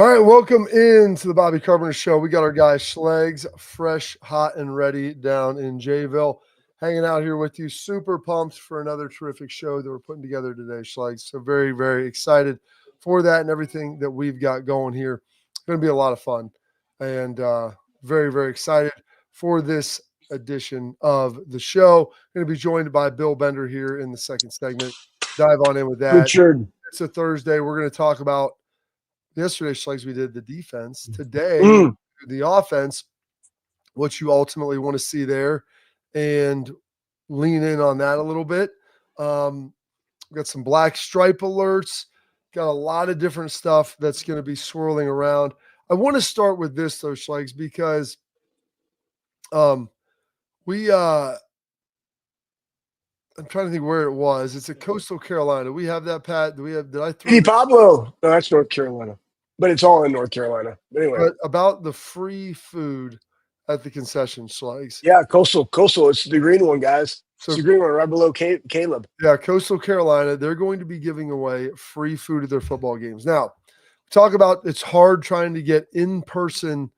All right, welcome into the Bobby Carpenter Show. We got our guy Schlegs, fresh, hot, and ready down in Jayville, hanging out here with you. Super pumped for another terrific show that we're putting together today, Schlegs. So very, very excited for that and everything that we've got going here. It's going to be a lot of fun, and very, very excited for this edition of the show. Going to be joined by Bill Bender here in the second segment. Dive on in with that. Richard. It's a Thursday. We're going to talk about yesterday, Schlegs, we did the defense. Today, the offense, what you ultimately want to see there, and lean in on that a little bit. Got some black stripe alerts. Got a lot of different stuff that's going to be swirling around. I want to start with this, though, Schlegs, because I'm trying to think where it was. It's at Coastal Carolina. We have that, Pat. Did I throw Petey Pablo? No, that's North Carolina. But it's all in North Carolina. But anyway. But about the free food at the concession, Schlegs. Yeah, Coastal. It's the green one, guys. So, it's the green one right below Caleb. Yeah, Coastal Carolina, they're going to be giving away free food at their football games. Now, talk about it's hard trying to get in-person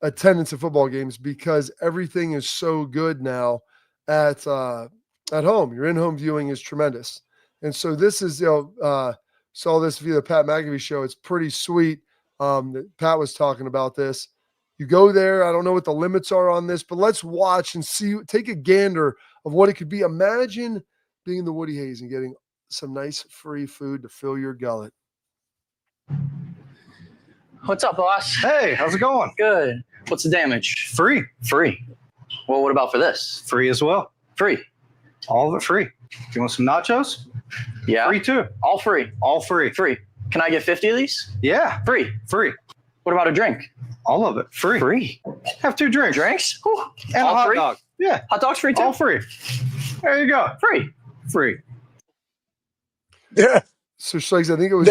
attendance at football games because everything is so good now at home. Your in-home viewing is tremendous. And so this is, saw this via the Pat McAfee show. It's pretty sweet. Pat was talking about this. You go there. I don't know what the limits are on this, but let's watch and see, take a gander of what it could be. Imagine being in the Woody Hayes and getting some nice free food to fill your gullet. What's up, boss? Hey, how's it going? Good. What's the damage? Free. Free. Well, what about for this? Free as well. Free. All of it free. You want some nachos? Yeah. Free too. All free. All free. Free. Can I get 50 of these? Yeah. Free. Free. What about a drink? All of it. Free. Free. Have 2 drinks. Drinks? Whew. And all a hot free? dog. Yeah. Hot dogs free too? All free. There you go. Free. Free. Yeah. So, Schlegs, I think it was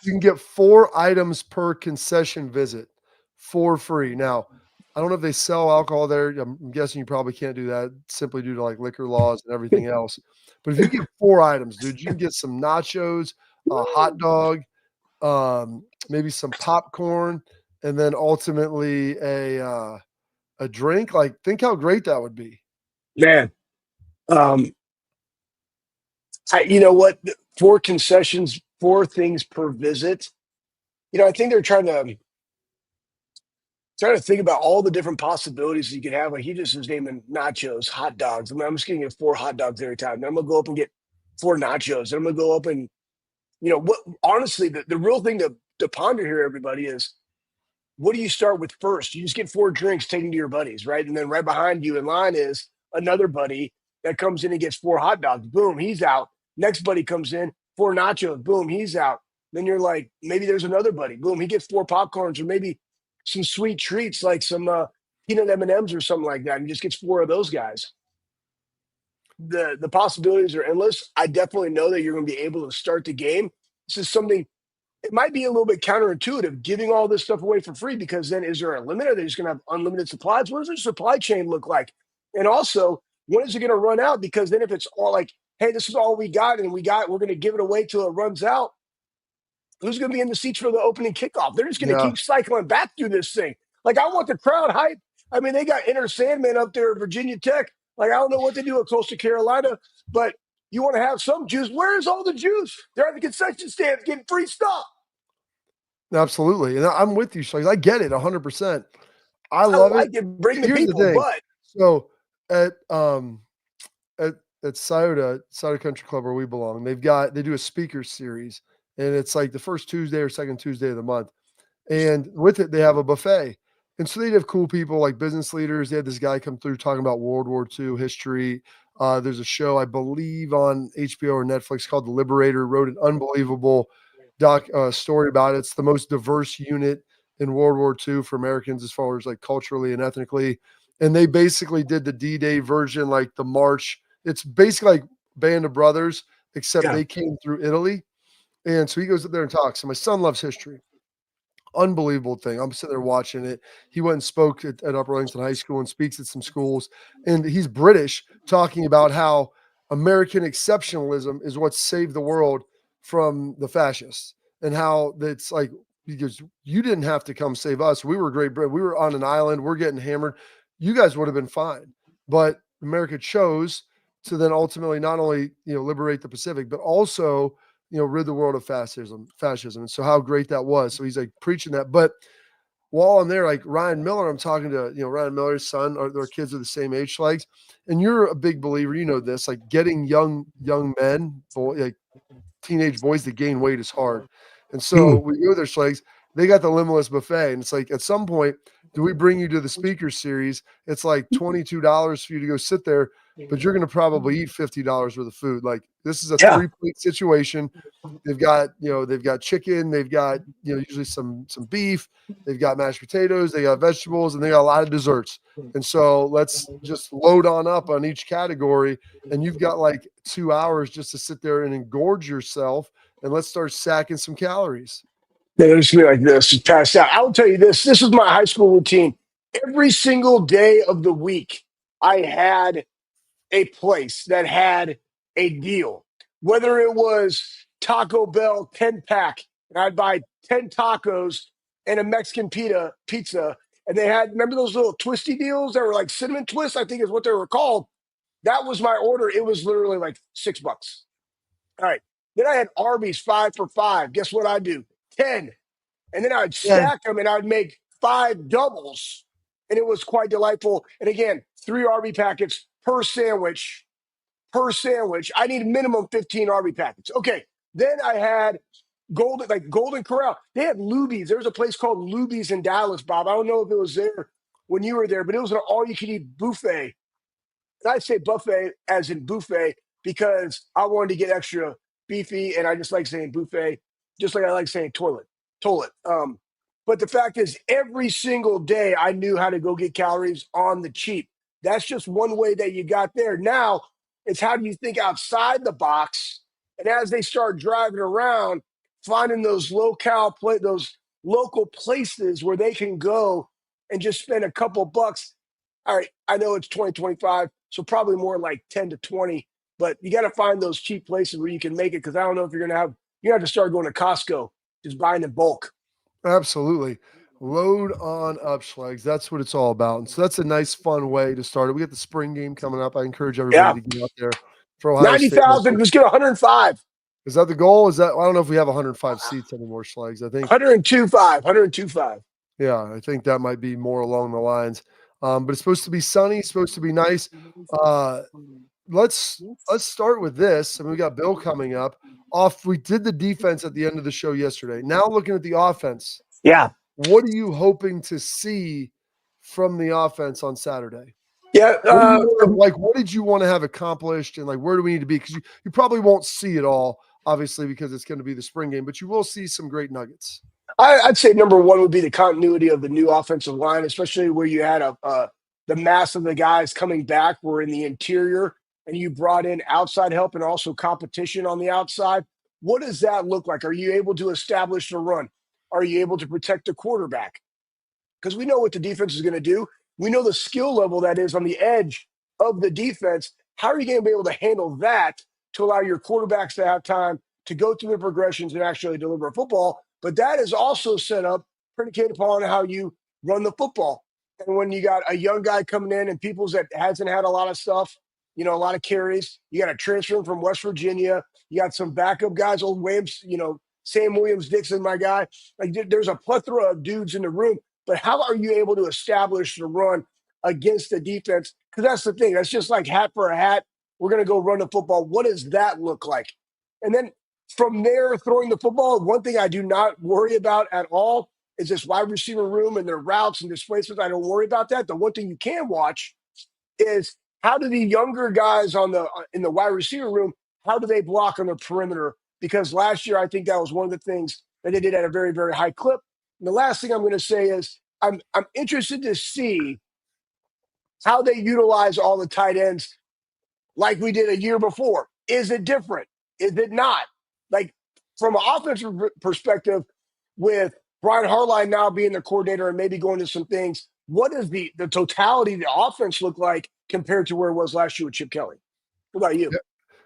you can get 4 items per concession visit for free. Now, I don't know if they sell alcohol there. I'm guessing you probably can't do that simply due to like liquor laws and everything else. But if you get 4 items, dude, you can get some nachos, a hot dog, maybe some popcorn, and then ultimately a drink. Like, think how great that would be. Man. You know what? 4 concessions, 4 things per visit. I think they're trying to think about all the different possibilities you could have. Like he just was naming nachos, hot dogs. I mean, I'm just going to get 4 hot dogs every time. Then I'm going to go up and get 4 nachos. Then I'm going to go up and, what? Honestly, the real thing to ponder here, everybody, is what do you start with first? You just get 4 drinks taken to your buddies, right? And then right behind you in line is another buddy that comes in and gets 4 hot dogs. Boom, he's out. Next buddy comes in, 4 nachos. Boom, he's out. Then you're like, maybe there's another buddy. Boom, he gets 4 popcorns or maybe some sweet treats like some peanut M&Ms or something like that. And he just gets 4 of those guys. The possibilities are endless. I definitely know that you're going to be able to start the game. This is something, it might be a little bit counterintuitive, giving all this stuff away for free, because then is there a limit? Are they just going to have unlimited supplies? What does their supply chain look like? And also, when is it going to run out? Because then if it's all like, hey, this is all we got, and we're going to give it away till it runs out, who's going to be in the seats for the opening kickoff? They're just going to keep cycling back through this thing. Like, I want the crowd hype. I mean, they got Enter Sandman up there at Virginia Tech. Like, I don't know what they do at Coastal Carolina, but you want to have some juice. Where is all the juice? They're at the concession stands getting free stuff. Absolutely. And I'm with you, Schlegs. I get it 100%. I love it. Bring the people, but. So at Scioto Country Club, where we belong, they do a speaker series, and it's like the first Tuesday or second Tuesday of the month. And with it, they have a buffet. And so they'd have cool people like business leaders. They had this guy come through talking about World War II history. There's a show, I believe, on HBO or Netflix called The Liberator, wrote an unbelievable story about it. It's the most diverse unit in World War II for Americans as far as like culturally and ethnically. And they basically did the D-Day version, like the march. It's basically like Band of Brothers, except they came through Italy. And so he goes up there and talks. And my son loves history. Unbelievable thing. I'm sitting there watching it. He went and spoke at Upper Langston High School and speaks at some schools. And he's British, talking about how American exceptionalism is what saved the world from the fascists, and how it's like, because you didn't have to come save us. We were Great Britain. We were on an island. We're getting hammered. You guys would have been fine. But America chose to then ultimately not only, liberate the Pacific, but also, rid the world of fascism. And so how great that was. So he's like preaching that. But while I'm there, like Ryan Miller, I'm talking to, Ryan Miller's son, or their kids are the same age Schlegs. And you're a big believer, this, like getting young men, like teenage boys to gain weight is hard. And so we go there, Schlegs, they got the limitless buffet. And it's like, at some point, do we bring you to the speaker series? It's like $22 for you to go sit there, but you're going to probably eat $50 worth of food. Like, this is a 3-plate situation. They've got, they've got chicken, they've got, usually some beef, they've got mashed potatoes, they got vegetables, and they got a lot of desserts. And so let's just load on up on each category. And you've got like 2 hours just to sit there and engorge yourself. And let's start sacking some calories. They're just gonna be like this, just pass out. I will tell you this. This was my high school routine. Every single day of the week, I had a place that had a deal. Whether it was Taco Bell 10-pack, and I'd buy 10 tacos and a Mexican pizza, and they had, remember those little twisty deals that were like cinnamon twists, I think is what they were called. That was my order. It was literally like $6. All right. Then I had Arby's 5 for $5. Guess what I do? 10. And then I'd stack them and I'd make 5 doubles. And it was quite delightful. And again, 3 Arby packets per sandwich. I need minimum 15 Arby packets. Okay. Then I had Golden Corral. They had Luby's. There was a place called Luby's in Dallas, Bob. I don't know if it was there when you were there, but it was an all-you-can-eat buffet. And I say buffet as in buffet because I wanted to get extra beefy, and I just like saying buffet, just like I like saying toilet. But the fact is, every single day I knew how to go get calories on the cheap. That's just one way that you got there. Now it's how do you think outside the box? And as they start driving around, finding those those local places where they can go and just spend a couple bucks. All right, I know it's 2025, so probably more like 10 to 20, but you got to find those cheap places where you can make it, because I don't know if you have to start going to Costco, just buying in bulk. Absolutely. Load on up, Schlegs. That's what it's all about. And so that's a nice, fun way to start it. We got the spring game coming up. I encourage everybody to get out there for Ohio 90,000, let's get 105. Is that the goal? I don't know if we have 105 seats anymore, Schlegs. I think 102.5. Yeah, I think that might be more along the lines. But it's supposed to be sunny, it's supposed to be nice. Let's start with this. I mean, we got Bill coming up. We did the defense at the end of the show yesterday. Now looking at the offense. Yeah. What are you hoping to see from the offense on Saturday? Yeah. What did you want to have accomplished, and where do we need to be? Because you probably won't see it all, obviously, because it's going to be the spring game, but you will see some great nuggets. I'd say number one would be the continuity of the new offensive line, especially where you had the mass of the guys coming back were in the interior, and you brought in outside help and also competition on the outside. What does that look like? Are you able to establish the run? Are you able to protect the quarterback? Because we know what the defense is going to do. We know the skill level that is on the edge of the defense. How are you going to be able to handle that to allow your quarterbacks to have time to go through the progressions and actually deliver a football? But that is also set up, predicated upon how you run the football. And when you got a young guy coming in and Peoples that hasn't had a lot of stuff, a lot of carries, you got a transfer from West Virginia. You got some backup guys, old Williams, Sam Williams-Dixon, my guy. There's a plethora of dudes in the room. But how are you able to establish the run against the defense? Because that's the thing. That's just like hat for a hat. We're going to go run the football. What does that look like? And then from there, throwing the football, one thing I do not worry about at all is this wide receiver room and their routes and displacements. I don't worry about that. The one thing you can watch is how do the younger guys in the wide receiver room, how do they block on the perimeter? Because last year, I think that was one of the things that they did at a very, very high clip. And the last thing I'm going to say is I'm interested to see how they utilize all the tight ends like we did a year before. Is it different? Is it not? From an offensive perspective, with Brian Harline now being the coordinator and maybe going to some things, what does the totality of the offense look like compared to where it was last year with Chip Kelly? What about you? Yeah,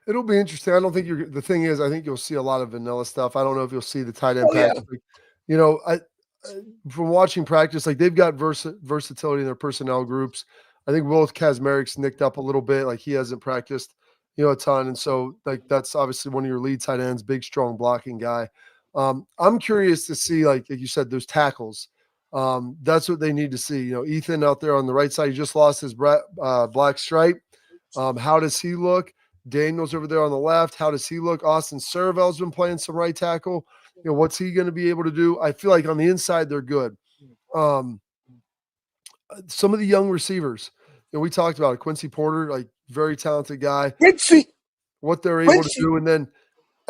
it'll be interesting. I don't think the thing is, I think you'll see a lot of vanilla stuff. I don't know if you'll see the tight end package. You know, from watching practice, like they've got versatility in their personnel groups. I think both Kazmarik's nicked up a little bit, like he hasn't practiced, a ton, and so like that's obviously one of your lead tight ends, big, strong blocking guy. I'm curious to see, like you said, those tackles. That's what they need to see. Ethan out there on the right side, he just lost his black stripe. How does he look? Daniels over there on the left. How does he look? Austin Servel's been playing some right tackle. What's he going to be able to do? I feel like on the inside, they're good. Some of the young receivers, we talked about it. Quincy Porter, like very talented guy. Quincy. What they're able to do. And then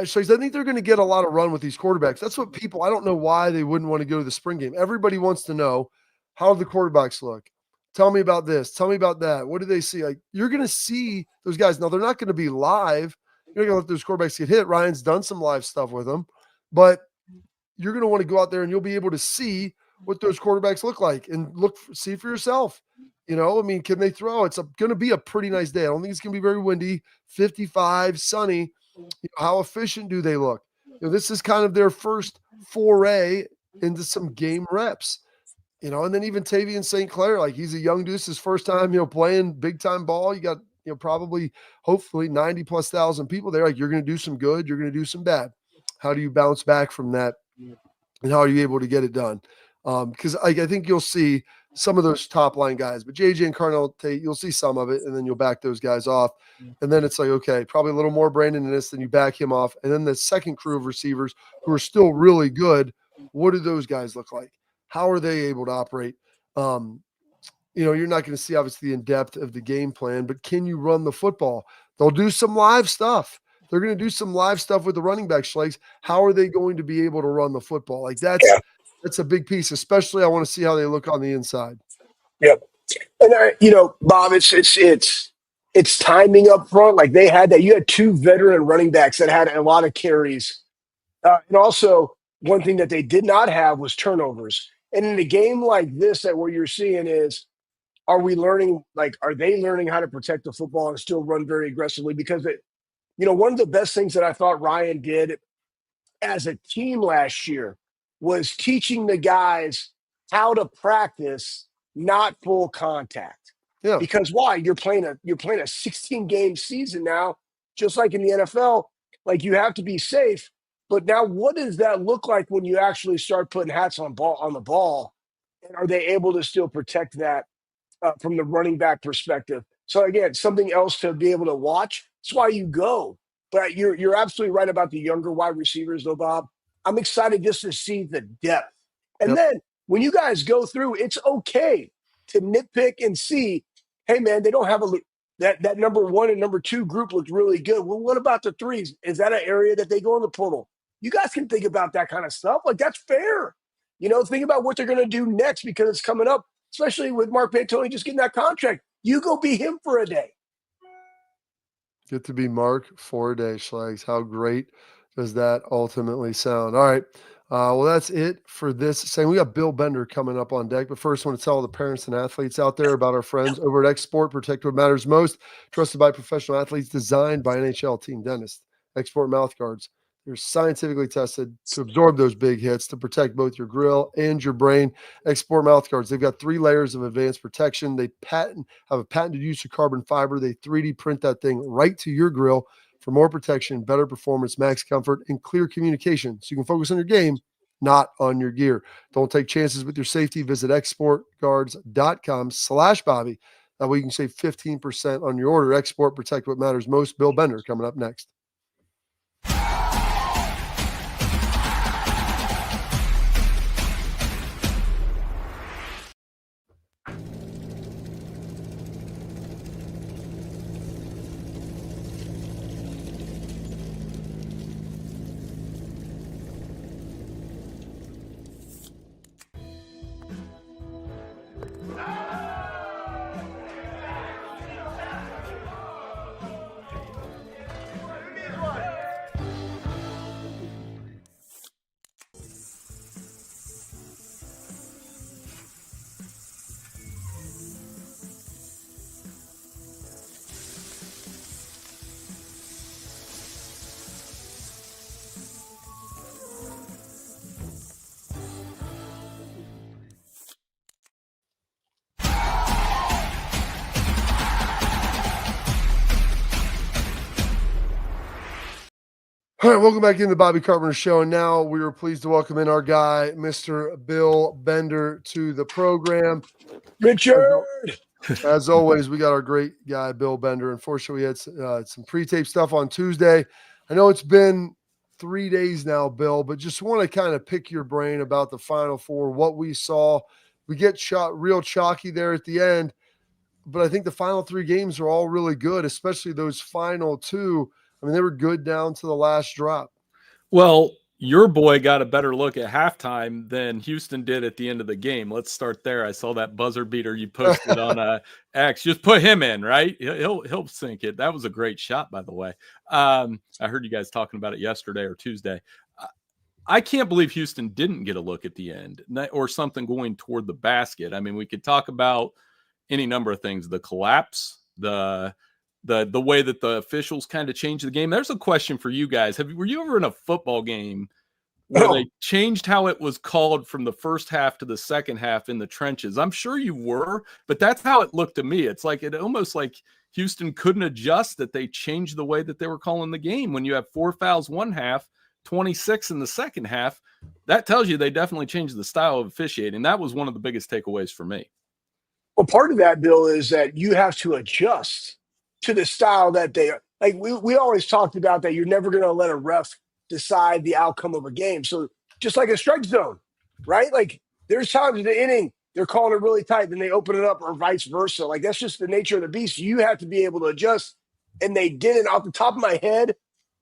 so I think they're going to get a lot of run with these quarterbacks. That's what I don't know why they wouldn't want to go to the spring game. Everybody wants to know, how do the quarterbacks look? Tell me about this. Tell me about that. What do they see? Like, you're going to see those guys. Now, they're not going to be live. You're going to let those quarterbacks get hit. Ryan's done some live stuff with them. But you're going to want to go out there and you'll be able to see what those quarterbacks look like and see for yourself. Can they throw? It's going to be a pretty nice day. I don't think it's going to be very windy, 55, sunny. How efficient do they look? This is kind of their first foray into some game reps. And then even Tavian St. Clair, like he's a young dude, his first time, playing big time ball. You got, probably, hopefully 90,000+ people there. Like, you're going to do some good, you're going to do some bad. How do you bounce back from that? And how are you able to get it done? Because I think you'll see some of those top line guys, but JJ and Carnell Tate, you'll see some of it, and then you'll back those guys off. And then it's like, okay, probably a little more Brandon Innis, then you back him off. And then the second crew of receivers who are still really good, what do those guys look like? How are they able to operate? You're not going to see obviously the in-depth of the game plan, but can you run the football? They'll do some live stuff. They're going to do some live stuff with the running back Schlegs. How are they going to be able to run the football? Like that's a big piece, especially I want to see how they look on the inside. Yep. And Bob, it's timing up front. Like they had that. You had two veteran running backs that had a lot of carries. And also, one thing that they did not have was turnovers. And in a game like this, that what you're seeing is, are they learning how to protect the football and still run very aggressively? Because one of the best things that I thought Ryan did as a team last year was teaching the guys how to practice not full contact. Yeah. Because why? You're playing a 16-game season now, just like in the NFL. Like, you have to be safe. But now, what does that look like when you actually start putting hats on the ball? And are they able to still protect that from the running back perspective? So again, something else to be able to watch. That's why you go. But you're absolutely right about the younger wide receivers, though, Bob. I'm excited just to see the depth. And then when you guys go through, it's okay to nitpick and see, hey, man, they don't have that number one and number two group looked really good. Well, what about the threes? Is that an area that they go in the portal? You guys can think about that kind of stuff. Like, that's fair. Think about what they're going to do next because it's coming up, especially with Mark Pantoni just getting that contract. You go be him for a day. Get to be Mark for a day, Schlegs. How great does that ultimately sound? All right. Well, that's it for this segment. We got Bill Bender coming up on deck. But first, I want to tell all the parents and athletes out there about our friends over at Export. Protect what matters most. Trusted by professional athletes. Designed by NHL team dentists. Export mouth guards. They're scientifically tested to absorb those big hits to protect both your grill and your brain. Export mouth guards. They've got 3 layers of advanced protection. They have a patented use of carbon fiber. They 3D print that thing right to your grill for more protection, better performance, max comfort, and clear communication. So you can focus on your game, not on your gear. Don't take chances with your safety. Visit exportguards.com/Bobby. That way you can save 15% on your order. Export, protect what matters most. Bill Bender coming up next. All right, welcome back into the Bobby Carpenter Show. And now we are pleased to welcome in our guy, Mr. Bill Bender, to the program. Richard. As always, we got our great guy, Bill Bender. Unfortunately, we had some pre-tape stuff on Tuesday. I know it's been 3 days now, Bill, but just want to kind of pick your brain about the Final Four, what we saw. We get shot real chalky there at the end, but I think the final 3 games are all really good, especially those final 2. I mean, they were good down to the last drop. Well, your boy got a better look at halftime than Houston did at the end of the game. Let's start there. I saw that buzzer beater you posted on X. Just put him in, right? He'll sink it. That was a great shot, by the way. I heard you guys talking about it yesterday or Tuesday. I can't believe Houston didn't get a look at the end or something going toward the basket. I mean, we could talk about any number of things: the collapse, the way that the officials kind of changed the game. There's a question for you guys. Were you ever in a football game where they changed how it was called from the first half to the second half in the trenches? I'm sure you were, but that's how it looked to me. It's like it almost like Houston couldn't adjust that they changed the way that they were calling the game. When you have 4 fouls one half, 26 in the second half, that tells you they definitely changed the style of officiating. That was one of the biggest takeaways for me. Well, part of that, Bill, is that you have to adjust to the style that they are. Like we always talked about that you're never going to let a ref decide the outcome of a game. So just like a strike zone, right? Like there's times in the inning they're calling it really tight, then they open it up, or vice versa. Like that's just the nature of the beast. You have to be able to adjust, and they didn't. Off the top of my head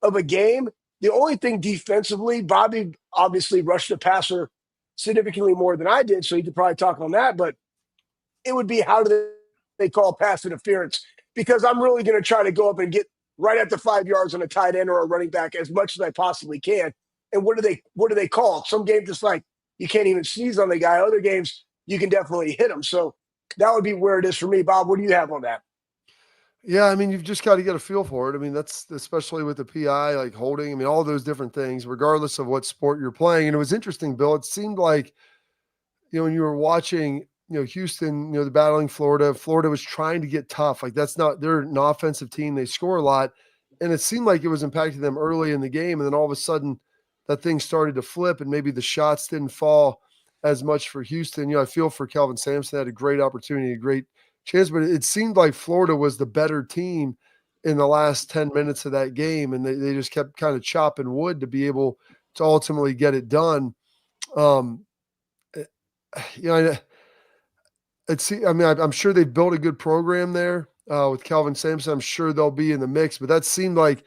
of a game, the only thing defensively, Bobby obviously rushed the passer significantly more than I did, so he could probably talk on that. But it would be how do they call pass interference? Because I'm really going to try to go up and get right at the 5 yards on a tight end or a running back as much as I possibly can. And what do they call? Some games just like you can't even sneeze on the guy. Other games you can definitely hit him. So that would be where it is for me. Bob, what do you have on that? Yeah, I mean, you've just got to get a feel for it. I mean, that's especially with the PI, like holding, I mean, all those different things, regardless of what sport you're playing. And it was interesting, Bill. It seemed like, when you were watching, Houston, the battling Florida was trying to get tough. Like they're an offensive team. They score a lot. And it seemed like it was impacting them early in the game. And then all of a sudden that thing started to flip and maybe the shots didn't fall as much for Houston. I feel for Kelvin Sampson, had a great opportunity, a great chance, but it seemed like Florida was the better team in the last 10 minutes of that game. And they just kept kind of chopping wood to be able to ultimately get it done. I'm sure they've built a good program there with Kelvin Sampson. I'm sure they'll be in the mix, but that seemed like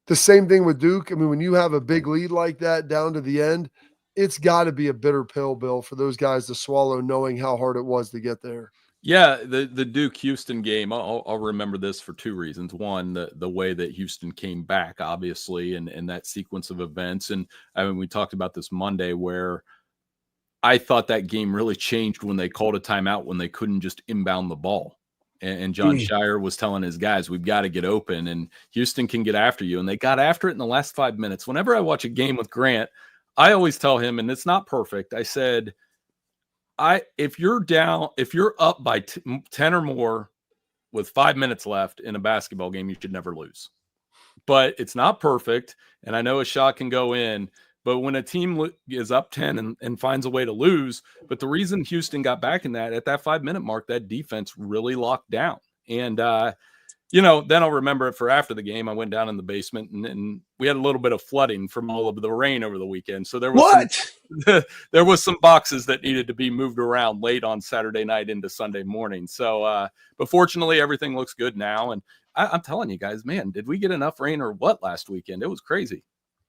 the same thing with Duke. I mean, when you have a big lead like that down to the end, it's got to be a bitter pill, Bill, for those guys to swallow, knowing how hard it was to get there. Yeah, the Duke Houston game, I'll remember this for 2 reasons. One, the way that Houston came back, obviously, and that sequence of events. And I mean, we talked about this Monday where I thought that game really changed when they called a timeout when they couldn't just inbound the ball. And John Shire was telling his guys, we've got to get open, and Houston can get after you. And they got after it in the last 5 minutes. Whenever I watch a game with Grant, I always tell him, and it's not perfect, I said, if you're up by 10 or more with 5 minutes left in a basketball game, you should never lose. But it's not perfect, and I know a shot can go in. But when a team is up 10 and finds a way to lose, but the reason Houston got back in that, at that 5 minute mark, that defense really locked down. And, then I'll remember it for after the game. I went down in the basement and we had a little bit of flooding from all of the rain over the weekend. So there was some boxes that needed to be moved around late on Saturday night into Sunday morning. So, but fortunately everything looks good now. And I'm telling you guys, man, did we get enough rain or what last weekend? It was crazy.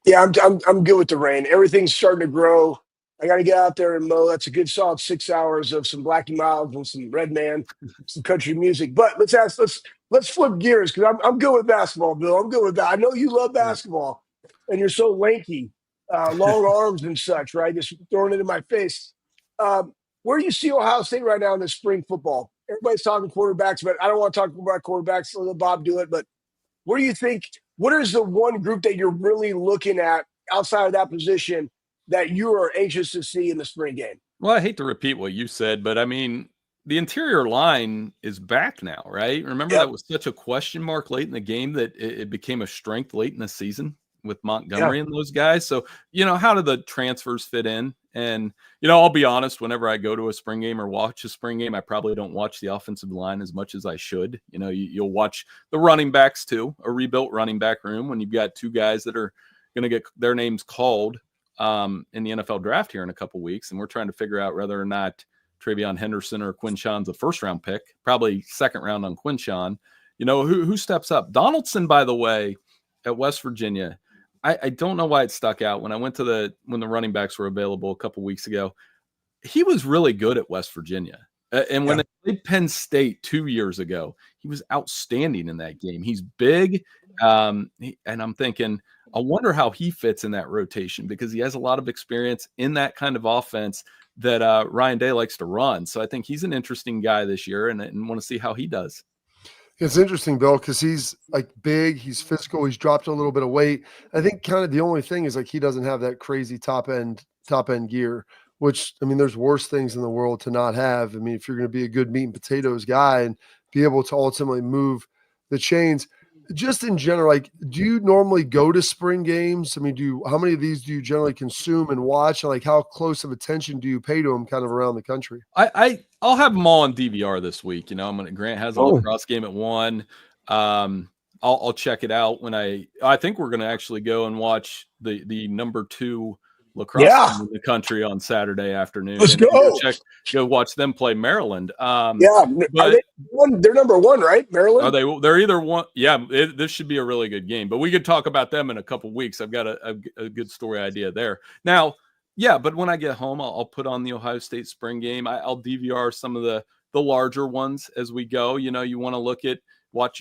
Yeah, I'm good with the rain. Everything's starting to grow. I got to get out there and mow. That's a good solid 6 hours of some Blackie Miles and some Red Man, some country music. But let's flip gears because I'm good with basketball, Bill. I'm good with that. I know you love basketball, and you're so lanky, long arms and such, right? Just throwing it in my face. Where do you see Ohio State right now in this spring football? Everybody's talking quarterbacks, but I don't want to talk about quarterbacks. Let Bob do it. But what do you think? What is the one group that you're really looking at outside of that position that you are anxious to see in the spring game? Well, I hate to repeat what you said, but I mean, the interior line is back now, right? Remember that was such a question mark late in the game that it became a strength late in the season? with Montgomery and those guys. So, how do the transfers fit in? And, I'll be honest, whenever I go to a spring game or watch a spring game, I probably don't watch the offensive line as much as I should. You'll watch the running backs too, a rebuilt running back room when you've got two guys that are going to get their names called in the NFL draft here in a couple weeks. And we're trying to figure out whether or not Travion Henderson or Quinshon's a first-round pick, probably second round on Quinshon. Who steps up? Donaldson, by the way, at West Virginia, I don't know why it stuck out. When I went to when the running backs were available a couple weeks ago, he was really good at West Virginia. And when they played Penn State 2 years ago, he was outstanding in that game. He's big. And I'm thinking, I wonder how he fits in that rotation because he has a lot of experience in that kind of offense that Ryan Day likes to run. So I think he's an interesting guy this year and want to see how he does. It's interesting, Bill, because he's like big, he's physical, he's dropped a little bit of weight. I think kind of the only thing is like he doesn't have that crazy top end gear, which there's worse things in the world to not have. If you're going to be a good meat and potatoes guy and be able to ultimately move the chains, just in general, like, do you normally go to spring games? How many of these do you generally consume and watch? And like, how close of attention do you pay to them kind of around the country? I'll have them all on DVR this week. Grant has a lacrosse game at 1. I'll check it out when I think we're going to actually go and watch the number 2 lacrosse team in the country on Saturday afternoon. Let's go watch them play Maryland. But they're number 1, right? Maryland? Are they? They're either one. Yeah, this should be a really good game. But we could talk about them in a couple weeks. I've got a good story idea there. Now, but when I get home, I'll put on the Ohio State spring game. I'll DVR some of the larger ones as we go. You want to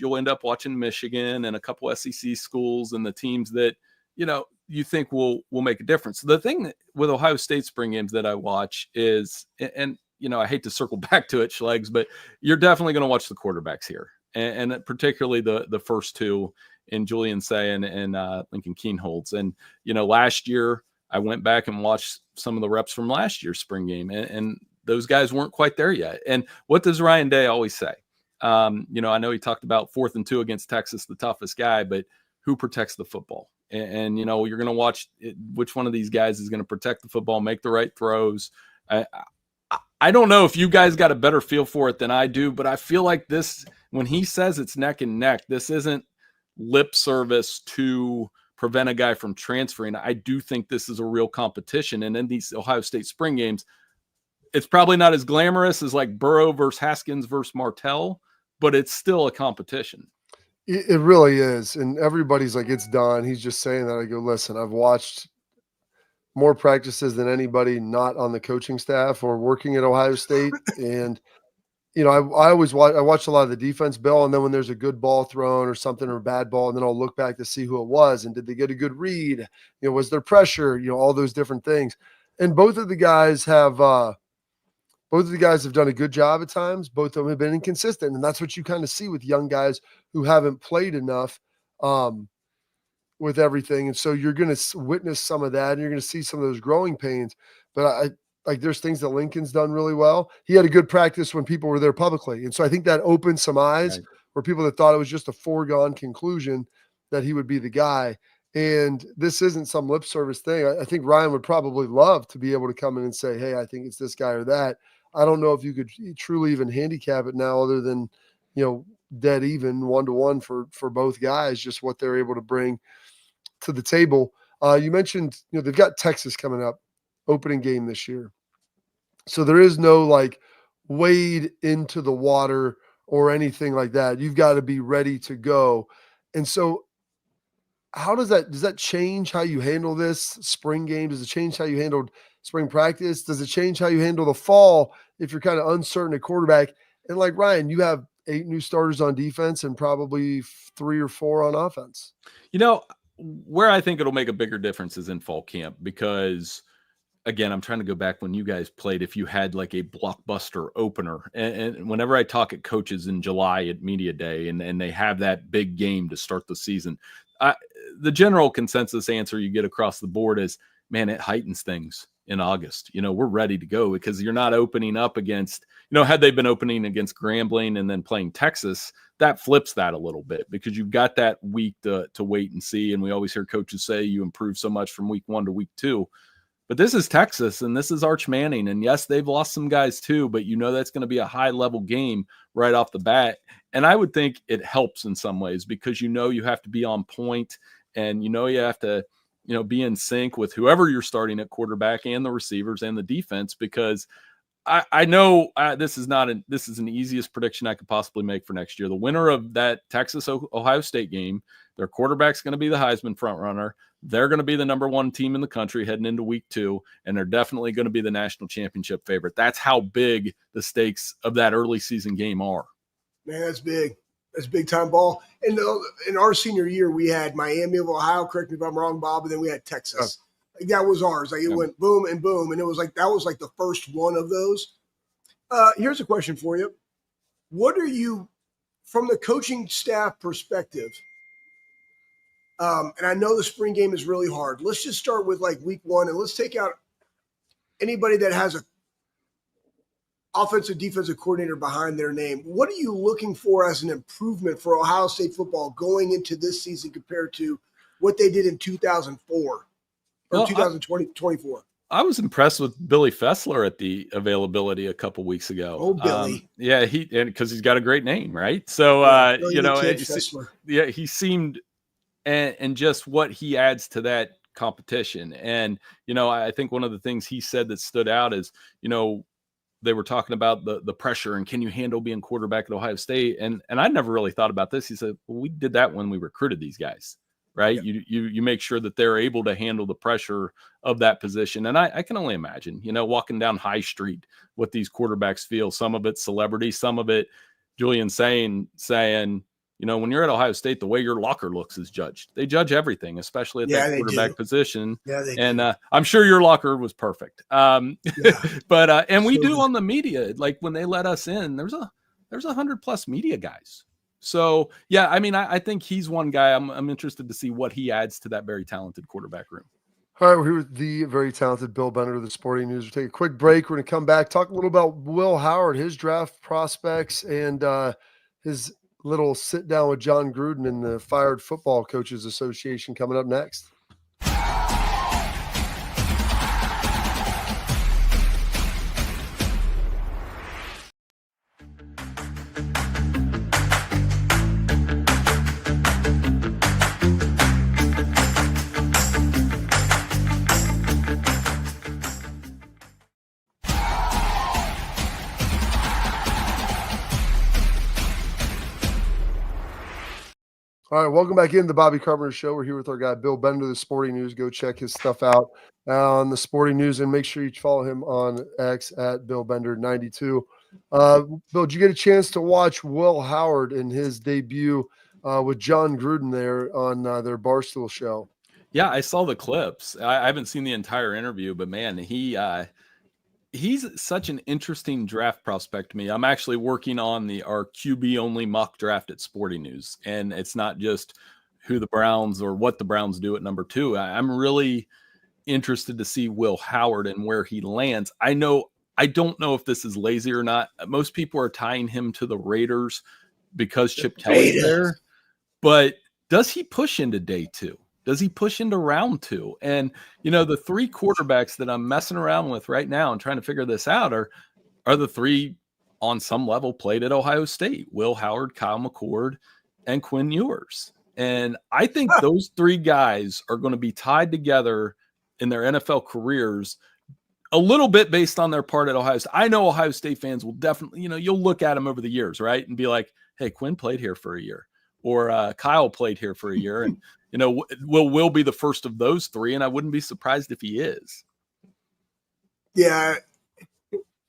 you'll end up watching Michigan and a couple SEC schools and the teams that, you think will make a difference. The thing with Ohio State spring games that I watch is, and I hate to circle back to it, Schlegs, but you're definitely going to watch the quarterbacks here, and particularly the first two in Julian Say and Lincoln Kienholz. And last year I went back and watched some of the reps from last year's spring game, and those guys weren't quite there yet. And what does Ryan Day always say? I know he talked about 4th and 2 against Texas, the toughest guy, but who protects the football? And you're going to watch which one of these guys is going to protect the football, make the right throws. I don't know if you guys got a better feel for it than I do, but I feel like this, when he says it's neck and neck, this isn't lip service to prevent a guy from transferring. I do think this is a real competition. And in these Ohio State spring games, it's probably not as glamorous as like Burrow versus Haskins versus Martell, but it's still a competition. It really is. And everybody's like, it's done. He's just saying that. I go, listen, I've watched more practices than anybody not on the coaching staff or working at Ohio State. And, I always watch a lot of the defense, Bill. And then when there's a good ball thrown or something or a bad ball, and then I'll look back to see who it was. And did they get a good read? Was there pressure? All those different things. And both of the guys have done a good job at times. Both of them have been inconsistent. And that's what you kind of see with young guys who haven't played enough with everything. And so you're going to witness some of that and you're going to see some of those growing pains. But there's things that Lincoln's done really well. He had a good practice when people were there publicly. And so I think that opened some eyes for people that thought it was just a foregone conclusion that he would be the guy. And this isn't some lip service thing. I think Ryan would probably love to be able to come in and say, hey, I think it's this guy or that. I don't know if you could truly even handicap it now other than, dead even 1-to-1 for both guys, just what they're able to bring to the table. You mentioned, they've got Texas coming up, opening game this year. So there is no like wade into the water or anything like that. You've got to be ready to go. And so how does that change how you handle this spring game? Does it change how you handled spring practice? Does it change how you handle the fall if you're kind of uncertain at quarterback? And like Ryan, you have 8 new starters on defense and probably 3 or 4 on offense. Where I think it'll make a bigger difference is in fall camp because, again, I'm trying to go back when you guys played, if you had like a blockbuster opener. And whenever I talk at coaches in July at media day and they have that big game to start the season, the general consensus answer you get across the board is, man, it heightens things. in August. We're ready to go because you're not opening up against, had they been opening against Grambling and then playing Texas, that flips that a little bit because you've got that week to wait and see. And we always hear coaches say you improve so much from week 1 to week 2. But this is Texas, and this is Arch Manning. And yes, they've lost some guys too, but that's going to be a high-level game right off the bat. And I would think it helps in some ways because you have to be on point, and you have to be in sync with whoever you're starting at quarterback and the receivers and the defense, because I know this is the easiest prediction I could possibly make for next year. The winner of that Texas-Ohio State game, their quarterback's going to be the Heisman frontrunner. They're going to be the number 1 team in the country heading into week 2, and they're definitely going to be the national championship favorite. That's how big the stakes of that early season game are. Man, that's big. That's big time ball. And in our senior year, we had Miami of Ohio. Correct me if I'm wrong, Bob. And then we had Texas. Like, that was ours. Like, it went boom and boom, and it was like that was like the first one of those. Here's a question for you: what are you, from the coaching staff perspective? And I know the spring game is really hard. Let's just start with like week 1, and let's take out anybody that has a offensive, defensive coordinator behind their name. What are you looking for as an improvement for Ohio State football going into this season compared to what they did in 2004 or 2024? I was impressed with Billy Fessler at the availability a couple weeks ago. Oh, Billy. Because he's got a great name, right? So, he seemed, and just what he adds to that competition. And, I think one of the things he said that stood out is, they were talking about the pressure and can you handle being quarterback at Ohio State? And I never really thought about this. He said, well, we did that when we recruited these guys, right? Yeah. You make sure that they're able to handle the pressure of that position. And I can only imagine, walking down High Street, what these quarterbacks feel. Some of it celebrity, some of it Julian saying, when you're at Ohio State, the way your locker looks is judged. They judge everything, especially at that quarterback position. Yeah, and I'm sure your locker was perfect. But we do on the media, like when they let us in, there's 100+ media guys. So yeah, I think he's one guy I'm interested to see what he adds to that very talented quarterback room. All right, we're here with the very talented Bill Bender of the Sporting News. We'll take a quick break. We're going to come back, talk a little about Will Howard, his draft prospects, and his little sit down with John Gruden and the Fired Football Coaches Association coming up next. All right, welcome back into the Bobby Carpenter Show. We're here with our guy, Bill Bender of the Sporting News. Go check his stuff out on the Sporting News, and make sure you follow him on X at BillBender92. Bill, did you get a chance to watch Will Howard in his debut with John Gruden there on their Barstool show? Yeah, I saw the clips. I haven't seen the entire interview, but man, he's such an interesting draft prospect to me. I'm actually working on our QB only mock draft at Sporting News. And it's not just who the Browns or what the Browns do at number 2. I'm really interested to see Will Howard and where he lands. I don't know if this is lazy or not. Most people are tying him to the Raiders because Chip Kelly's there. But does he push into day 2? Does he push into round 2? And, the 3 quarterbacks that I'm messing around with right now and trying to figure this out are the 3 on some level played at Ohio State: Will Howard, Kyle McCord, and Quinn Ewers. And I think those 3 guys are going to be tied together in their NFL careers a little bit based on their part at Ohio State. I know Ohio State fans will definitely, you'll look at them over the years, right? And be like, hey, Quinn played here for a year, or Kyle played here for a year. And, will be the first of those 3, and I wouldn't be surprised if he is. Yeah,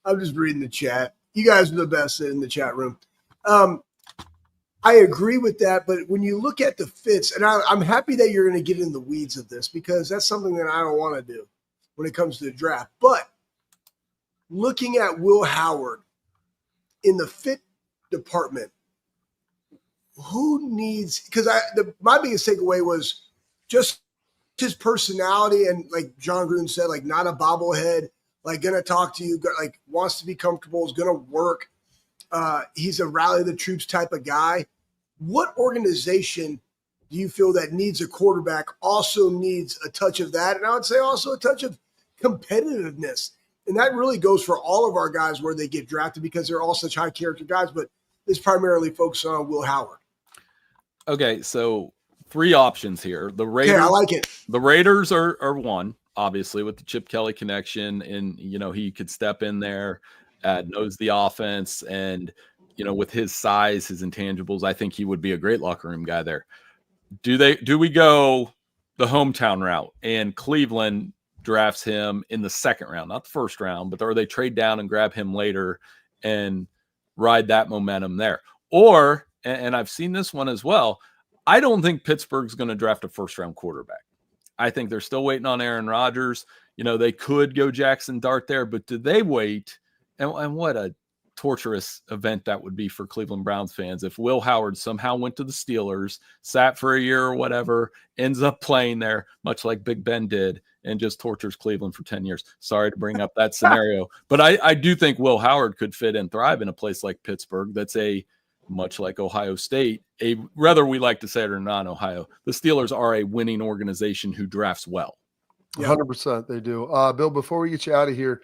I'm just reading the chat. You guys are the best in the chat room. I agree with that, but when you look at the fits, and I'm happy that you're going to get in the weeds of this, because that's something that I don't want to do when it comes to the draft. But looking at Will Howard in the fit department, who needs – because my biggest takeaway was just his personality and like John Gruden said, like not a bobblehead, like gonna talk to you, like wants to be comfortable, is gonna work. He's a rally the troops type of guy. What organization do you feel that needs a quarterback also needs a touch of that? And I would say also a touch of competitiveness. And that really goes for all of our guys where they get drafted because they're all such high character guys, but it's primarily focused on Will Howard. Okay, so 3 options here. The Raiders, Okay, I like it. The Raiders are one, obviously, with the Chip Kelly connection, and he could step in there, knows the offense, and with his size, his intangibles, I think he would be a great locker room guy there. Do we go the hometown route and Cleveland drafts him in the second round, not the first round, or they trade down and grab him later and ride that momentum there? Or, and I've seen this one as well, I don't think Pittsburgh's going to draft a first-round quarterback. I think they're still waiting on Aaron Rodgers. They could go Jackson Dart there, but do they wait? And what a torturous event that would be for Cleveland Browns fans if Will Howard somehow went to the Steelers, sat for a year or whatever, ends up playing there, much like Big Ben did, and just tortures Cleveland for 10 years. Sorry to bring up that scenario, but I do think Will Howard could fit and thrive in a place like Pittsburgh that's much like Ohio State, whether we like to say it or not, Ohio, the Steelers are a winning organization who drafts well. 100% they do. Bill, before we get you out of here,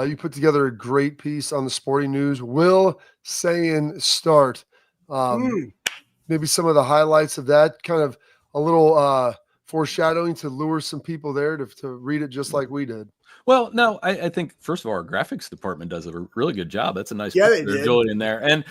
you put together a great piece on the Sporting News. Will Sayin start? Maybe some of the highlights of that, kind of a little foreshadowing to lure some people there to read it just like we did. Well, no, I think, first of all, our graphics department does a really good job. That's a nice they agility in there. And,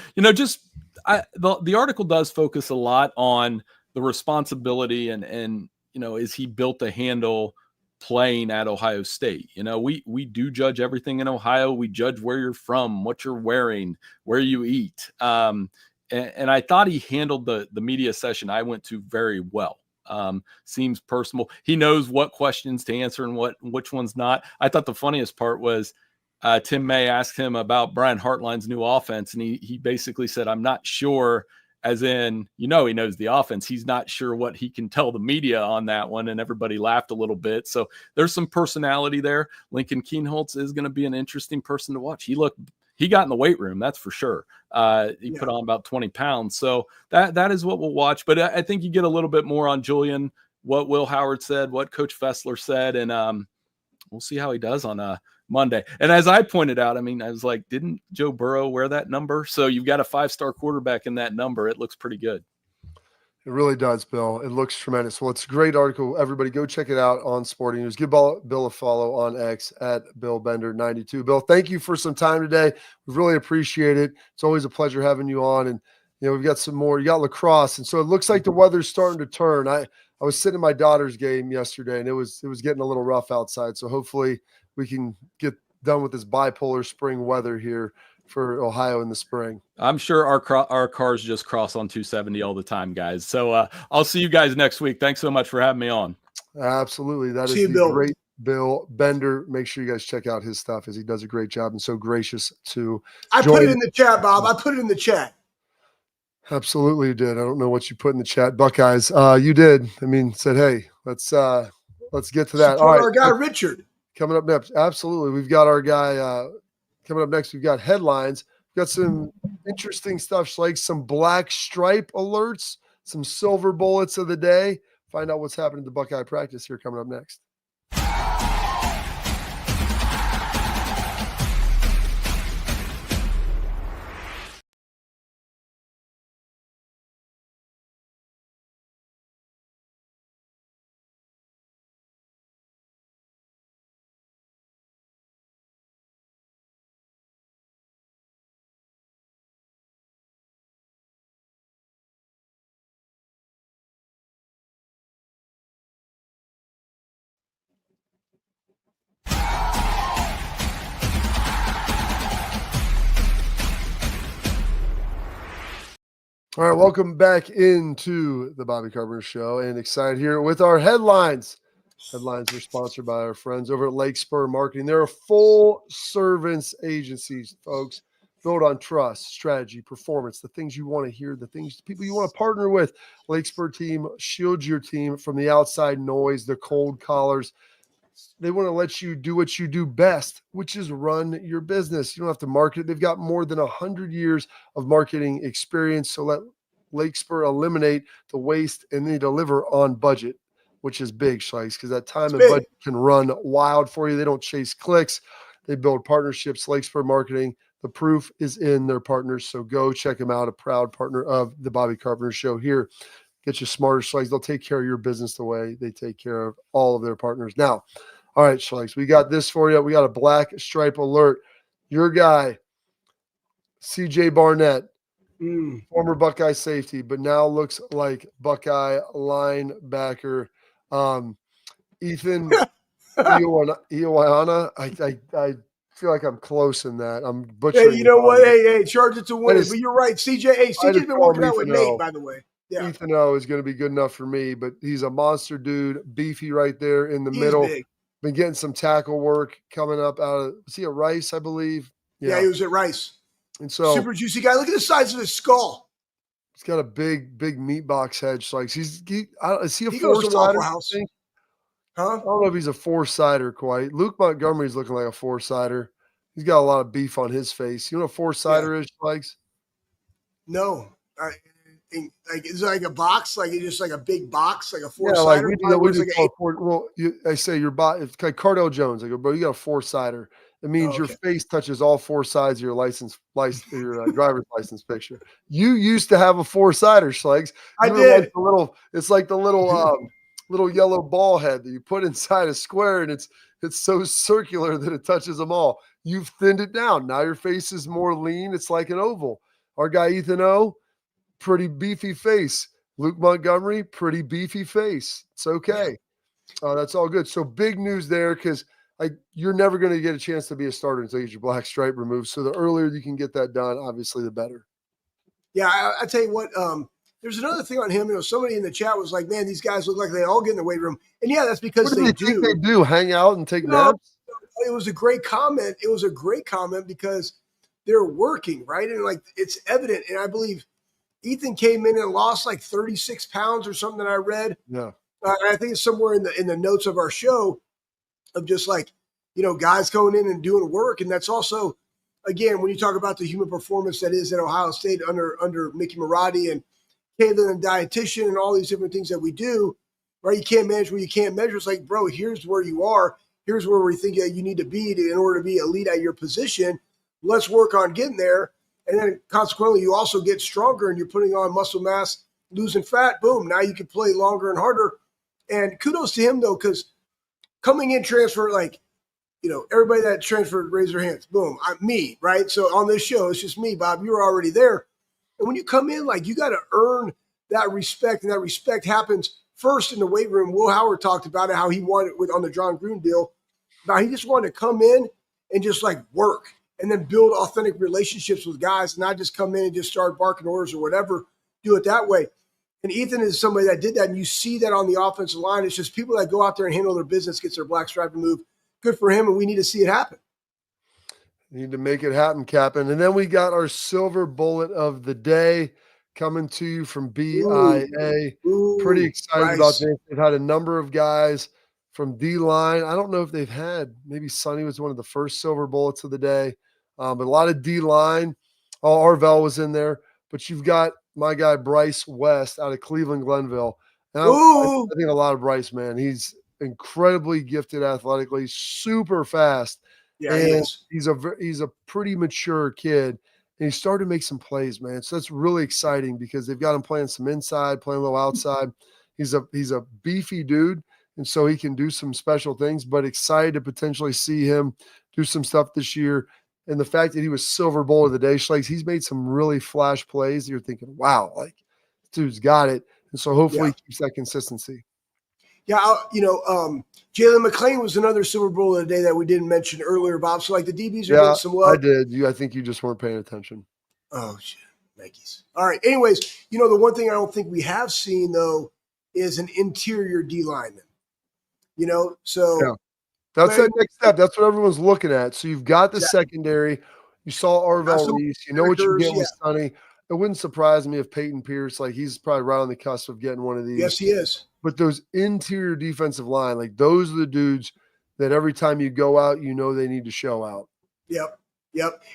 the article does focus a lot on the responsibility and is he built to handle playing at Ohio State? We do judge everything in Ohio. We judge where you're from, what you're wearing, where you eat. And I thought he handled the media session I went to very well. Seems personal. He knows what questions to answer and which ones not. I thought the funniest part was Tim May asked him about Brian Hartline's new offense, and he basically said, I'm not sure, as in, he knows the offense. He's not sure what he can tell the media on that one, and everybody laughed a little bit. So there's some personality there. Lincoln Kienholz is going to be an interesting person to watch. He got in the weight room, that's for sure. He put on about 20 pounds. So that is what we'll watch. But I think you get a little bit more on Julian, what Will Howard said, what Coach Fessler said, and we'll see how he does on Monday. And as I pointed out, I was like, didn't Joe Burrow wear that number? So you've got a 5-star quarterback in that number. It looks pretty good. It really does, Bill. It looks tremendous. Well, it's a great article. Everybody go check it out on Sporting News. Give Bill a follow on X at BillBender92. Bill, thank you for some time today. We really appreciate it. It's always a pleasure having you on. And, we've got some more. You got lacrosse. And so it looks like the weather's starting to turn. I was sitting at my daughter's game yesterday, and it was getting a little rough outside. So hopefully we can get done with this bipolar spring weather here for Ohio in the spring. I'm sure our cars just cross on 270 all the time, guys. So I'll see you guys next week. Thanks so much for having me on. Absolutely. That is the great Bill Bender. Make sure you guys check out his stuff, as he does a great job and so gracious to put it in the chat, Bob. I put it in the chat. Absolutely you did. I don't know what you put in the chat, Buckeyes. You did. Said, hey, let's get to that. Support all right. Our guy, Richard. Coming up next. Absolutely. We've got our guy coming up next. We've got headlines. We've got some interesting stuff, like some black stripe alerts, some silver bullets of the day. Find out what's happening to Buckeye practice here coming up next. All right, welcome back into the Bobby Carpenter Show, and excited here with our headlines. Headlines are sponsored by our friends over at Lake Spur Marketing. They're a full service agency, folks. built on trust, strategy, performance, the things you want to hear, the people you want to partner with. Lakespur team shields your team from the outside noise, the cold callers. They want to let you do what you do best, which is run your business. You don't have to market it. They've got more than 100 years of marketing experience. So let Lakespur eliminate the waste and they deliver on budget, which is big, Schleiss, because that time and budget can run wild for you. They don't chase clicks. They build partnerships. Lakespur Marketing, the proof is in their partners. So go check them out, a proud partner of the Bobby Carpenter Show here. Get you smarter, Schleiss. They'll take care of your business the way they take care of all of their partners. Now, all right, Schleiss, we got this for you. We got a black stripe alert. Your guy, CJ Barnett, former Buckeye safety, but now looks like Buckeye linebacker. Ethan Iwana. I feel like I'm close in that. I'm butchering. Hey, you know what? Hey, charge it to win. But you're right. CJ. Hey, CJ's been working out with Ethan Nate, by the way. Yeah. Ethan O is going to be good enough for me, but he's a monster dude, beefy right there in the middle. Been getting some tackle work coming up out of, was he at Rice, I believe? Yeah, he was at Rice. And so super juicy guy. Look at the size of his skull. He's got a big meat box head. So like is he a he four-sider? Huh? I don't know if he's a four-sider quite. Luke Montgomery's looking like a four-sider. He's got a lot of beef on his face. You know what a four-sider is, Spikes? No. Like is it like a box? Like it's just like a big box, like a four-sider? I say your body. It's like Cardell Jones. I go, bro, you got a four-sider. It means your face touches all four sides of your your driver's license picture. You used to have a four-sider, Schlegs. I did. Like it's like the little yellow ball head that you put inside a square, and it's so circular that it touches them all. You've thinned it down. Now your face is more lean. It's like an oval. Our guy Ethan O, pretty beefy face. Luke Montgomery, pretty beefy face. It's okay. That's all good. So big news there because you're never going to get a chance to be a starter until you get your black stripe removed. So the earlier you can get that done, obviously, the better. Yeah, I tell you what. There's another thing on him. Somebody in the chat was like, "Man, these guys look like they all get in the weight room." And yeah, that's because they do. They do hang out and take naps. It was a great comment. It was a great comment because they're working, right? And like it's evident. And I believe Ethan came in and lost like 36 pounds or something that I read. Yeah. I think it's somewhere in the notes of our show of just like, guys going in and doing work. And that's also, again, when you talk about the human performance that is at Ohio State under Mickey Marotti and Caitlin and dietitian and all these different things that we do, right? You can't manage where you can't measure. It's like, bro, here's where you are. Here's where we think that you need to be in order to be elite at your position. Let's work on getting there. And then consequently, you also get stronger and you're putting on muscle mass, losing fat. Boom. Now you can play longer and harder. And kudos to him, though, because coming in transfer, like, everybody that transferred, raise their hands. Boom. Me, right? So on this show, it's just me, Bob. You were already there. And when you come in, like, you got to earn that respect. And that respect happens first in the weight room. Will Howard talked about it, how he wanted on the John Gruden deal. Now, he just wanted to come in and just, like, work and then build authentic relationships with guys and not just come in and just start barking orders or whatever, do it that way. And Ethan is somebody that did that, and you see that on the offensive line. It's just people that go out there and handle their business, gets their black stripe removed. Good for him, and we need to see it happen. Need to make it happen, Captain. And then we got our silver bullet of the day coming to you from BIA. Pretty excited about this. They've had a number of guys from D-line. I don't know if they've had, maybe Sonny was one of the first silver bullets of the day, but a lot of D-line. Arvell was in there, but you've got my guy Bryce West out of Cleveland Glenville. And I think a lot of Bryce, man. He's incredibly gifted athletically, super fast. Yeah, and he's a pretty mature kid. And he's starting to make some plays, man. So that's really exciting because they've got him playing some inside, playing a little outside. He's a beefy dude, and so he can do some special things, but excited to potentially see him do some stuff this year. And the fact that he was silver bowl of the day, Schlegs, he's made some really flash plays. You're thinking, wow, like, this dude's got it. And so hopefully he keeps that consistency. Yeah, Jalen McClain was another silver bowl of the day that we didn't mention earlier, Bob. So, like, the DBs are getting some love. I did. I think you just weren't paying attention. Oh, shit. Yankees. All right. Anyways, the one thing I don't think we have seen, though, is an interior D lineman. So that's that next step. That's what everyone's looking at. So you've got the secondary. You saw Arvell Reese. You know what you're getting with Sonny. It wouldn't surprise me if Peyton Pierce, like he's probably right on the cusp of getting one of these. Yes, he is. But those interior defensive line, like those are the dudes that every time you go out, you know they need to show out. Yep.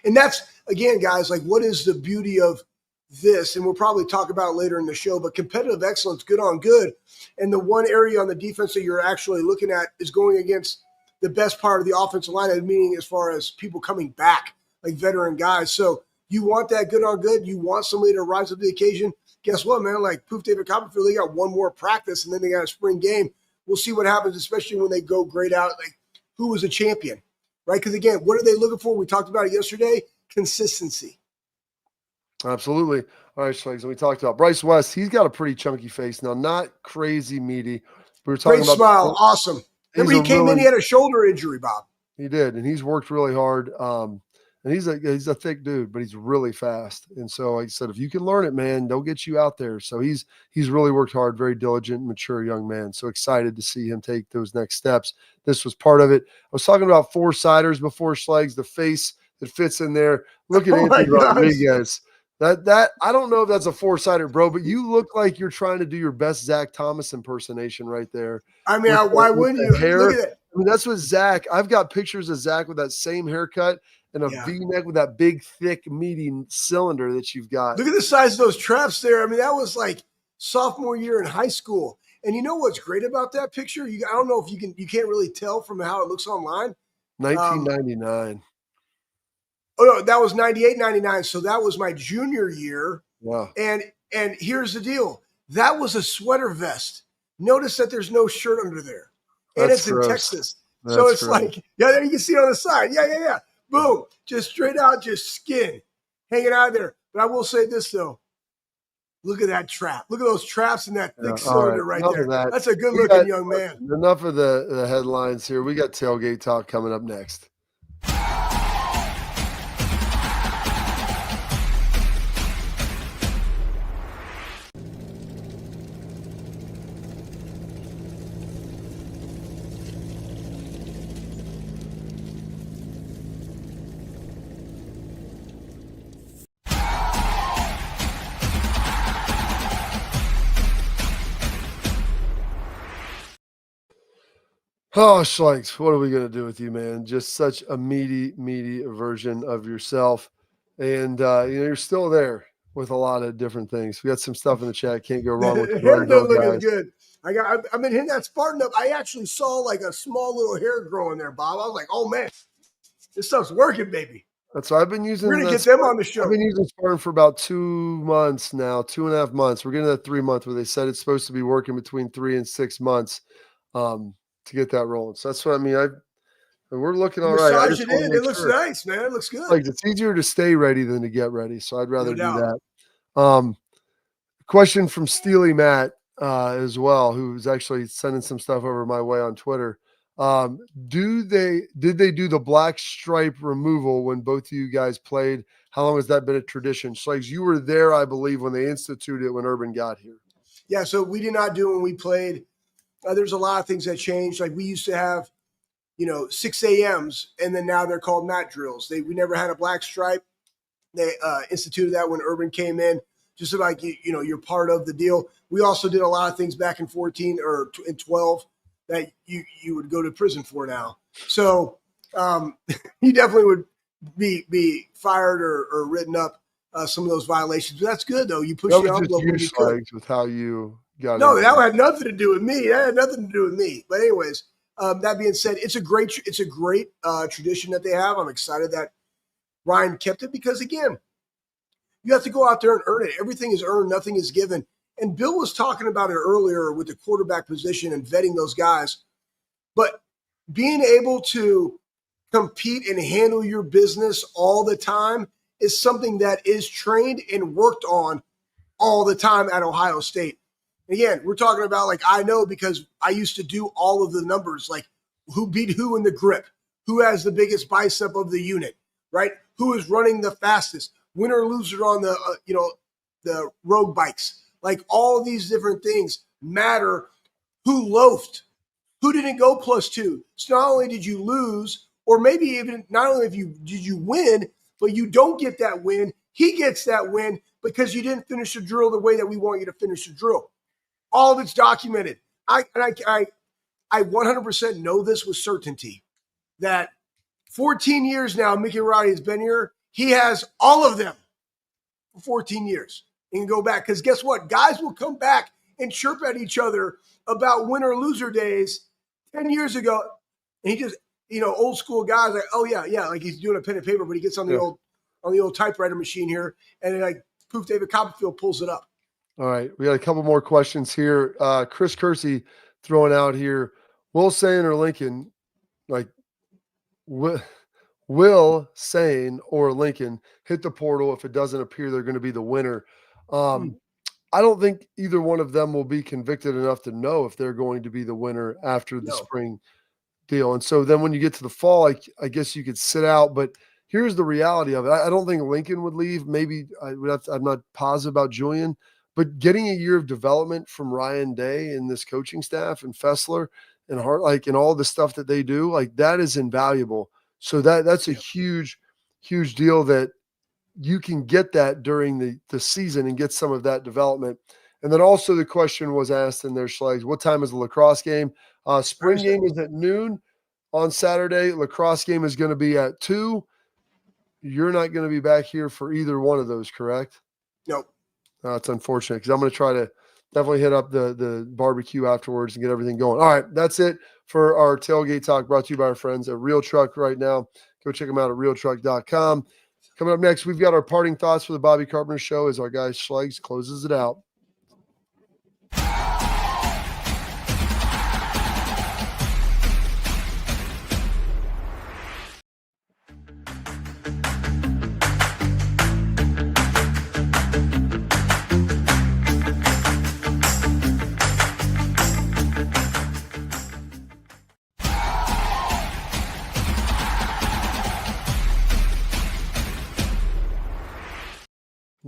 And that's, again, guys, like what is the beauty of this? And we'll probably talk about it later in the show, but competitive excellence, good on good. And the one area on the defense that you're actually looking at is going against the best part of the offensive line, meaning as far as people coming back, like veteran guys. So you want that good on good. You want somebody to rise up to the occasion. Guess what, man? Like Poof David Copperfield, they got one more practice and then they got a spring game. We'll see what happens, especially when they go grade out, like who was a champion, right? Because again, what are they looking for? We talked about it yesterday. Consistency. Absolutely. All right, Schlegs. We talked about Bryce West. He's got a pretty chunky face now, not crazy meaty. We were talking Great about smile. Awesome. Remember he came in, he had a shoulder injury, Bob. He did, and he's worked really hard. And he's a thick dude, but he's really fast. And so, like I said, if you can learn it, man, they'll get you out there. So he's really worked hard, very diligent, mature young man. So excited to see him take those next steps. This was part of it. I was talking about four-siders before, Schlegs, the face that fits in there. Look at Anthony Rodriguez. That I don't know if that's a four-sider, bro, but you look like you're trying to do your best Zach Thomas impersonation right there. I mean, why wouldn't you? Hair. Look at it. I mean, that's what Zach. I've got pictures of Zach with that same haircut and a V-neck with that big, thick, meaty cylinder that you've got. Look at the size of those traps there. I mean, that was like sophomore year in high school. And you know what's great about that picture? I don't know if you can't really tell from how it looks online. 1999. Oh no, that was 98, 99. So that was my junior year. Wow. And here's the deal. That was a sweater vest. Notice that there's no shirt under there. And it's in Texas. So it's like, yeah, there you can see it on the side. Yeah. Boom. Just straight out, just skin hanging out of there. But I will say this, though. Look at that trap. Look at those traps and that thick cylinder right there. That's a good-looking young man. Enough of the headlines here. We got tailgate talk coming up next. Oh, Schleich, what are we going to do with you, man? Just such a meaty version of yourself. And, you're still there with a lot of different things. We got some stuff in the chat. Can't go wrong with the hair looking good. I've been hitting that Spartan up. I actually saw like a small little hair growing there, Bob. I was like, oh, man, this stuff's working, baby. That's why I've been using. We're going to get them on the show. I've been using Spartan for about 2 months now, 2.5 months. We're getting that 3 month where they said it's supposed to be working between 3 and 6 months. To get that rolling. So that's what I mean. We're looking all right. Massage it in. It looks nice, man. It looks good. Like it's easier to stay ready than to get ready. So I'd rather do that. Question from Steely Matt as well, who's actually sending some stuff over my way on Twitter. Did they do the black stripe removal when both of you guys played? How long has that been a tradition? So like you were there, I believe, when they instituted it when Urban got here. Yeah, so we did not do it when we played. There's a lot of things that changed. Like we used to have, 6 a.m.s, and then now they're called mat drills. We never had a black stripe. They instituted that when Urban came in, just so like, you're part of the deal. We also did a lot of things back in 14 or in 12 that you would go to prison for now. So you definitely would be fired or written up some of those violations. But that's good, though. You push the envelope when you could. With how you got No, that had nothing to do with me. That had nothing to do with me. But anyways, that being said, it's a great tradition that they have. I'm excited that Ryan kept it because, again, you have to go out there and earn it. Everything is earned. Nothing is given. And Bill was talking about it earlier with the quarterback position and vetting those guys. But being able to compete and handle your business all the time is something that is trained and worked on all the time at Ohio State. Again, we're talking about, like, I know because I used to do all of the numbers, like who beat who in the grip, who has the biggest bicep of the unit, right? Who is running the fastest, winner or loser on the, the road bikes. Like all these different things matter. Who loafed, who didn't go +2. So not only did you lose, or maybe even not only did you win, but you don't get that win. He gets that win because you didn't finish the drill the way that we want you to finish the drill. All of it's documented. I 100% know this with certainty that 14 years now, Mickey Roddy has been here. He has all of them for 14 years. And go back, because guess what? Guys will come back and chirp at each other about winner or loser days 10 years ago. And he just, old school guys like, oh yeah, like he's doing a pen and paper, but he gets on the old typewriter machine here, and then like poof, David Copperfield pulls it up. All right, we got a couple more questions here. Chris Kersey throwing out here, Will Sane or Lincoln, like Will Sane or Lincoln hit the portal if it doesn't appear they're going to be the winner. I don't think either one of them will be convicted enough to know if they're going to be the winner after the spring deal. And so then when you get to the fall, I guess you could sit out, but here's the reality of it. I don't think Lincoln would leave. Maybe I'm not positive about Julian, but getting a year of development from Ryan Day and this coaching staff and Fessler and Hart, and all the stuff that they do, that is invaluable. So that's a huge, huge deal that you can get that during the season and get some of that development. And then also the question was asked in their slides, what time is the lacrosse game? Spring game is at noon on Saturday. Lacrosse game is going to be at 2. You're not going to be back here for either one of those, correct? Nope. It's unfortunate because I'm going to try to definitely hit up the barbecue afterwards and get everything going. All right, that's it for our tailgate talk brought to you by our friends at Real Truck right now. Go check them out at realtruck.com. Coming up next, we've got our parting thoughts for the Bobby Carpenter Show as our guy Schlegs closes it out.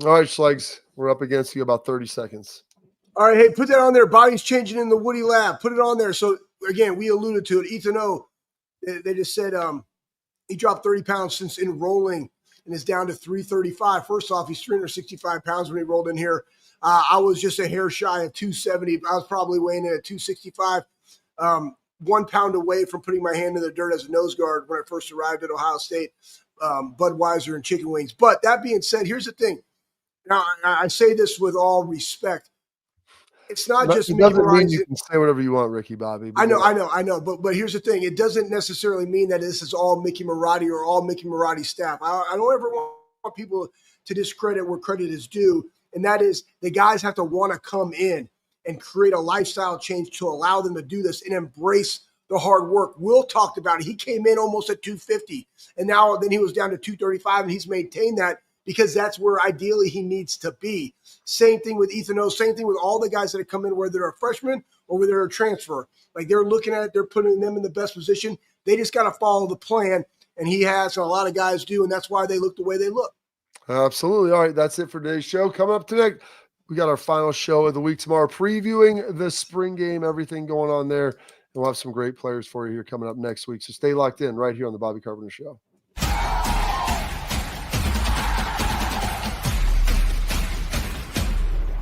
All right, Schlegs, we're up against you about 30 seconds. All right, hey, put that on there. Body's changing in the Woody Lab. Put it on there. So, again, we alluded to it. Ethan O, they just said he dropped 30 pounds since enrolling and is down to 335. First off, he's 365 pounds when he rolled in here. I was just a hair shy of 270. I was probably weighing in at 265. 1 pound away from putting my hand in the dirt as a nose guard when I first arrived at Ohio State, Budweiser and chicken wings. But that being said, here's the thing. Now, I say this with all respect. It's not just it Mickey doesn't mean Marotti's. you can say whatever you want, Ricky Bobby. I know. But here's the thing. It doesn't necessarily mean that this is all Mickey Marotti or all Mickey Marotti staff. I don't ever want people to discredit where credit is due, and that is the guys have to want to come in and create a lifestyle change to allow them to do this and embrace the hard work. Will talked about it. He came in almost at 250, and then he was down to 235, and he's maintained that because that's where ideally he needs to be. Same thing with Ethan O. Same thing with all the guys that have come in, whether they're a freshman or whether they're a transfer. Like, they're looking at it, they're putting them in the best position. They just got to follow the plan, and he has, and a lot of guys do, and that's why they look the way they look. Absolutely. All right, that's it for today's show. Coming up tonight, we got our final show of the week tomorrow, previewing the spring game, everything going on there. And we'll have some great players for you here coming up next week. So stay locked in right here on the Bobby Carpenter Show.